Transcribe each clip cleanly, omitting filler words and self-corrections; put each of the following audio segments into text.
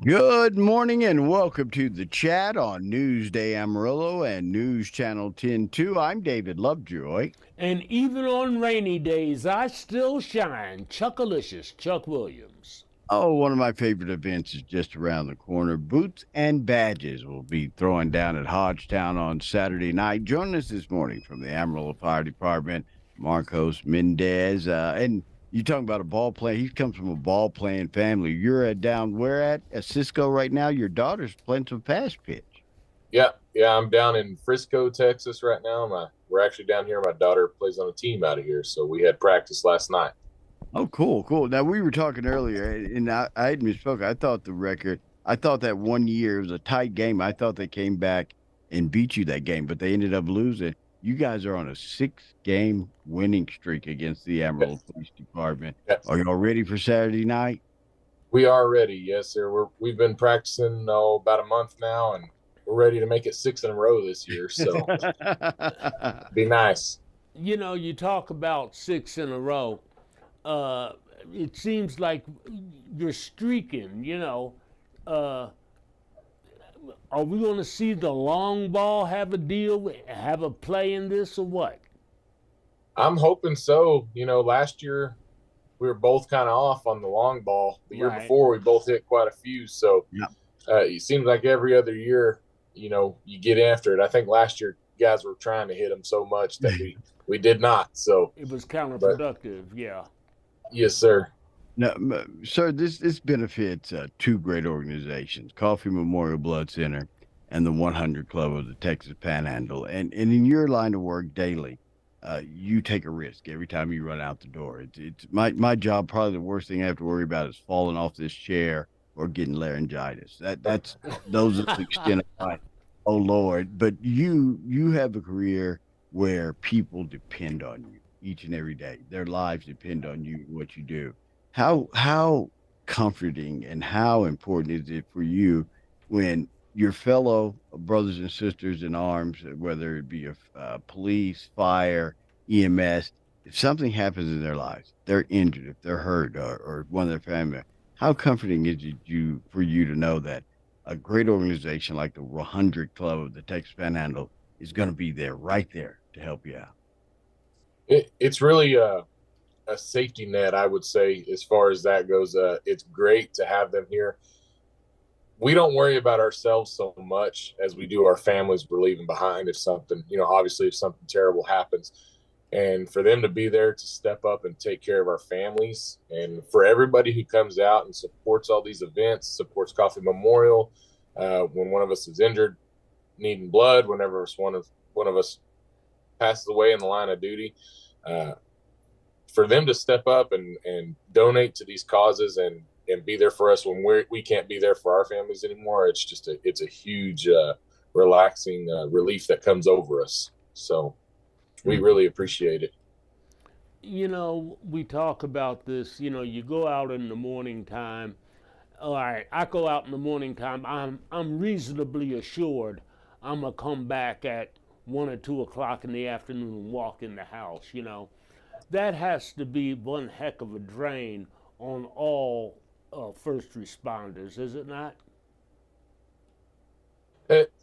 Good morning and welcome to the chat on Newsday Amarillo and News Channel 10-2. I'm David Lovejoy. And even on rainy days, I still shine. Chuckalicious, Chuck Williams. Oh, one of my favorite events is just around the corner. Boots and Badges will be throwing down at Hodgetown on Saturday night. Joining us this morning from the Amarillo Fire Department, Marcos Mendez. And you talking about a ball player. He comes from a ball playing family. You're down where at Cisco right now? Your daughter's playing some fast pitch. Yeah, I'm down in Frisco, Texas right now. We're actually down here. My daughter plays on a team out of here, so we had practice last night. Oh, cool, cool. Now we were talking earlier, and I had misspoke. I thought that one year it was a tight game. I thought they came back and beat you that game, but they ended up losing. You guys are on a 6-game winning streak against the Amarillo Police Department. Yes. Are y'all ready for Saturday night? We are ready, yes, sir. We've been practicing about a month now, and we're ready to make it 6 in a row this year. So be nice. You talk about 6 in a row. It seems like you're streaking, Uh, are we going to see the long ball have a deal, have a play in this, or what? I'm hoping so. Last year we were both kind of off on the long ball. The year before we both hit quite a few. So Yeah. It seems like every other year, you get after it. I think last year guys were trying to hit them so much that we did not. So It was counterproductive, yeah. Yes, sir. No, sir, this benefits two great organizations, Coffee Memorial Blood Center and the 100 Club of the Texas Panhandle. And in your line of work daily, you take a risk every time you run out the door. It's my job. Probably the worst thing I have to worry about is falling off this chair or getting laryngitis. That's those are the extent of my. Oh Lord! But you have a career where people depend on you each and every day. Their lives depend on you, what you do. How comforting and how important is it for you when your fellow brothers and sisters in arms, whether it be police, fire, EMS, if something happens in their lives, they're injured, if they're hurt, or one of their family, how comforting is it for you to know that a great organization like the 100 Club of the Texas Panhandle is going to be there, right there to help you out? It's really a safety net, I would say, as far as that goes. It's great to have them here. We don't worry about ourselves so much as we do our families we're leaving behind. If something, obviously if something terrible happens, and for them to be there to step up and take care of our families, and for everybody who comes out and supports all these events, supports Coffee Memorial, when one of us is injured, needing blood, whenever one of us passes away in the line of duty, for them to step up and donate to these causes and be there for us when we can't be there for our families anymore. It's a huge relaxing relief that comes over us. So we really appreciate it. We talk about this, you go out in the morning time. All right, I go out in the morning time. I'm reasonably assured I'm gonna come back at 1 or 2 o'clock in the afternoon and walk in the house. That has to be one heck of a drain on all first responders, is it not? It,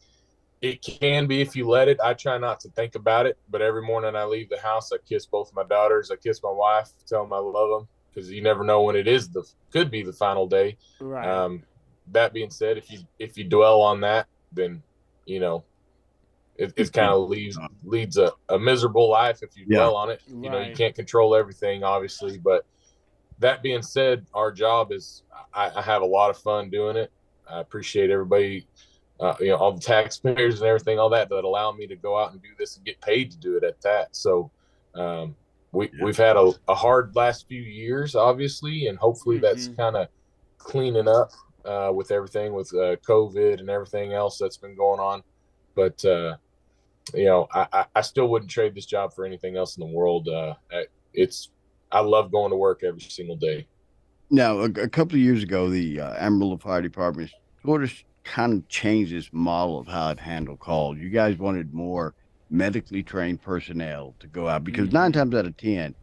it can be if you let it. I try not to think about it, but every morning I leave the house, I kiss both of my daughters. I kiss my wife, tell them I love them, because you never know when could be the final day. Right. That being said, if you dwell on that, then you know it kind of leads a miserable life if you Yeah. dwell on it. Right. You can't control everything, obviously, but that being said, our job is I have a lot of fun doing it. I appreciate everybody, all the taxpayers and everything, all that allow me to go out and do this and get paid to do it at that. So we've had a hard last few years, obviously, and hopefully that's kind of cleaning up with everything with COVID and everything else that's been going on. But I still wouldn't trade this job for anything else in the world. I love going to work every single day. Now, a couple of years ago, the Amarillo Fire Department sort of kind of changed its model of how it handled calls. You guys wanted more medically trained personnel to go out because 9 times out of 10,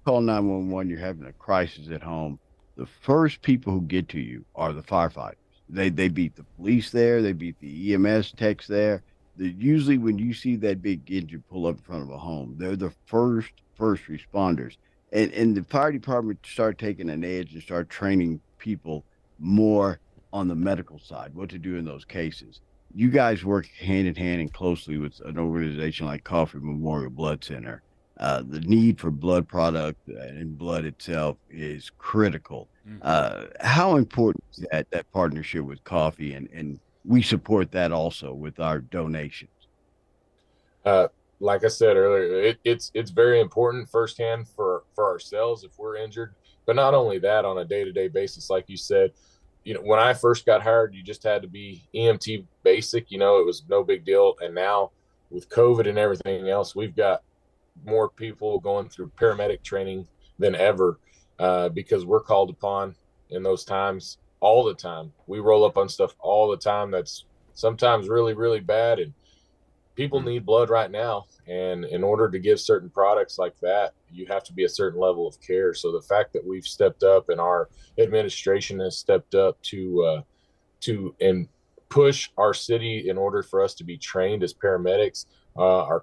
call 911, you're having a crisis at home. The first people who get to you are the firefighters. They beat the police there. They beat the EMS techs there. Usually, when you see that big engine pull up in front of a home, they're the first responders. And the fire department start taking an edge and start training people more on the medical side, what to do in those cases. You guys work hand in hand and closely with an organization like Coffee Memorial Blood Center. The need for blood product and blood itself is critical. Mm-hmm. How important is that partnership with Coffee, and we support that also with our donations. Uh, like I said earlier, it's very important firsthand for ourselves if we're injured, but not only that, on a day-to-day basis, like you said. When I first got hired, you just had to be EMT basic. It was no big deal. And now with COVID and everything else, we've got more people going through paramedic training than ever, because we're called upon in those times all the time. We roll up on stuff all the time that's sometimes really, really bad, and people need blood right now. And in order to give certain products like that, you have to be a certain level of care. So the fact that we've stepped up and our administration has stepped up and push our city in order for us to be trained as paramedics, our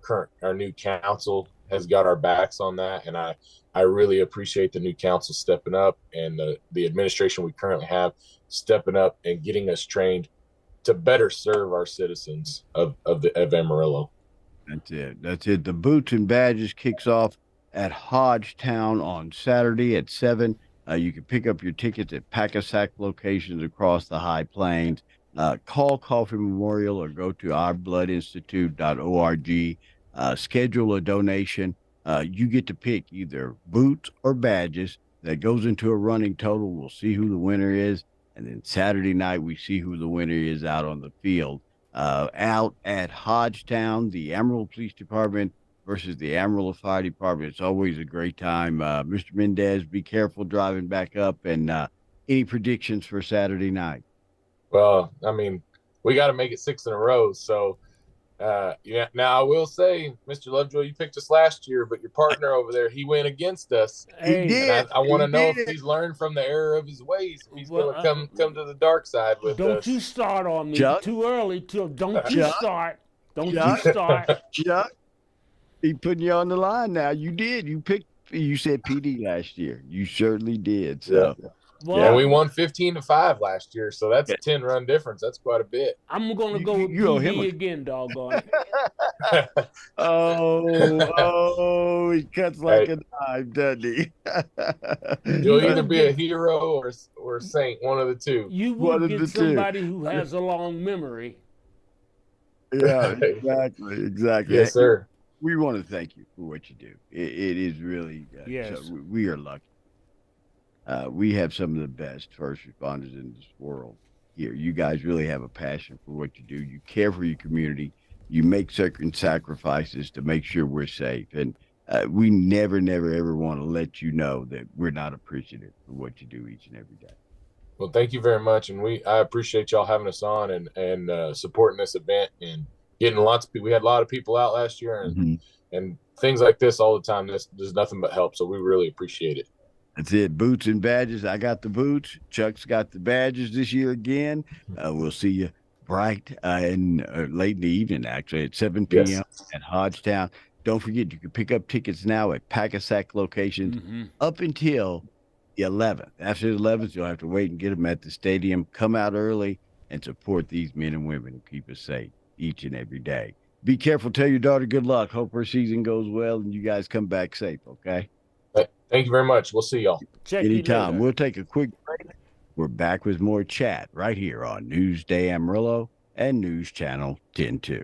new council has got our backs on that. And I really appreciate the new council stepping up, and the administration we currently have stepping up and getting us trained to better serve our citizens of Amarillo. That's it. That's it. The Boots and Badges kicks off at Hodgetown on Saturday at 7. You can pick up your tickets at Pack-a-Sack locations across the High Plains. Call Coffee Memorial or go to ourbloodinstitute.org. Schedule a donation. You get to pick either boots or badges. That goes into a running total. We'll see who the winner is. And then Saturday night, we see who the winner is out on the field. Out at Hodgetown, the Amarillo Police Department versus the Amarillo Fire Department. It's always a great time. Mr. Mendez, be careful driving back up. And any predictions for Saturday night? Well, I mean, we got to make it 6 in a row. So, yeah. Now I will say, Mr. Lovejoy, you picked us last year, but your partner over there, he went against us. He did. And I want to know if he's learned from the error of his ways. If he's going to come to the dark side with don't us. You start on me Chuck? too early. Don't you Chuck? start. Don't Chuck? you start. Chuck, he putting you on the line now. You did. You said PD last year. You certainly did. So. Yeah. Well, and we won 15-5 last year, so that's a 10-run difference. That's quite a bit. I'm gonna go with PD again, doggone it. he cuts like a knife, doesn't he? You'll either be a hero or a saint, one of the two. You will get somebody who has a long memory. Yeah, exactly. Yes, sir. We want to thank you for what you do. It is really, yes. So we are lucky. We have some of the best first responders in this world here. You guys really have a passion for what you do. You care for your community. You make certain sacrifices to make sure we're safe. And we never, ever want to let you know that we're not appreciative for what you do each and every day. Well, thank you very much. And I appreciate y'all having us on and supporting this event and getting lots of people. We had a lot of people out last year and things like this all the time. This does nothing but help. So we really appreciate it. That's it. Boots and badges. I got the boots. Chuck's got the badges this year again. We'll see you bright and late in the evening, actually, at 7 p.m. at Hodgetown. Don't forget, you can pick up tickets now at Pack-a-Sack locations up until the 11th. After the 11th, you'll have to wait and get them at the stadium. Come out early and support these men and women who keep us safe each and every day. Be careful. Tell your daughter good luck. Hope her season goes well and you guys come back safe, okay? Thank you very much. We'll see y'all. Anytime. We'll take a quick break. We're back with more chat right here on Newsday Amarillo and News Channel 10-2.